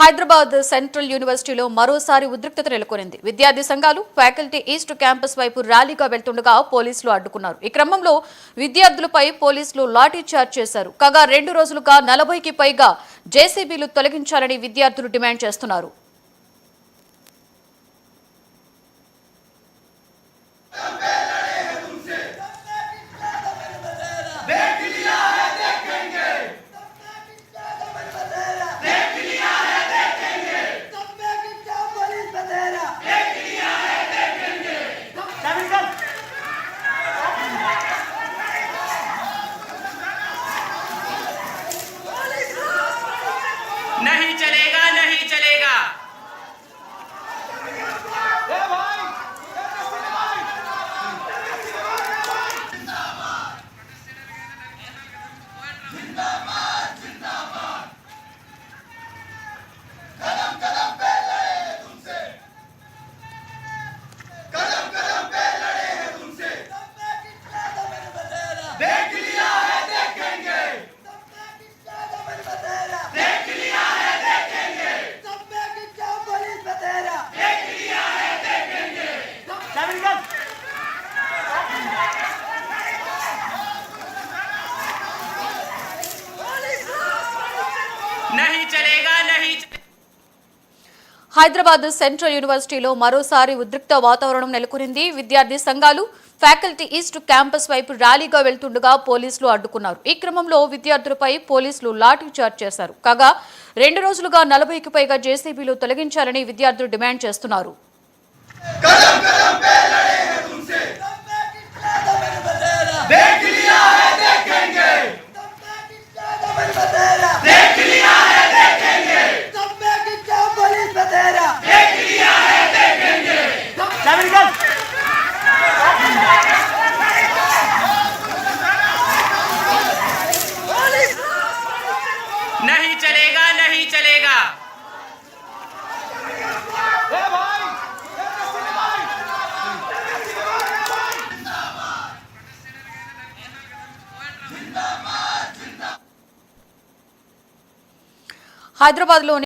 Hyderabad central యూనివర్సిటీలో మరోసారి ఉద్రిక్తత నెలకొనింది. విద్యార్థి సంఘాలు ఫ్యాకల్టీ ఈస్ట్ క్యాంపస్ వైపు ర్యాలీగా వెళ్తుండగా పోలీసులు అడ్డుకున్నారు. ఈ క్రమంలో విద్యార్థులపై పోలీసులు లాఠీ చార్జ్ చేశారు. కాగా 2 రోజులుగా 40కి పైగా జేసీబీలు తొలగించాలని విద్యార్థులు డిమాండ్ చేస్తున్నారు. नहीं चलेगा, नहीं चलेगा। नहीं चलेगा, नहीं चलेगा। హైదరాబాద్ సెంట్రల్ యూనివర్సిటీలో మరోసారి ఉద్రిక్త వాతావరణం నెలకొనింది. విద్యార్థి సంఘాలు ఫ్యాకల్టీ ఈస్ట్ క్యాంపస్ వైపు ర్యాలీగా వెళ్తుండగా పోలీసులు అడ్డుకున్నారు. ఈ క్రమంలో విద్యార్థులపై పోలీసులు లాఠీ చార్జ్ చేశారు. కాగా 2 రోజులుగా 40కి పైగా జేసీబీలు తొలగించాలని విద్యార్థులు డిమాండ్ చేస్తున్నారు. नहीं चलेगा, नहीं चलेगा। హైదరాబాద్ లోని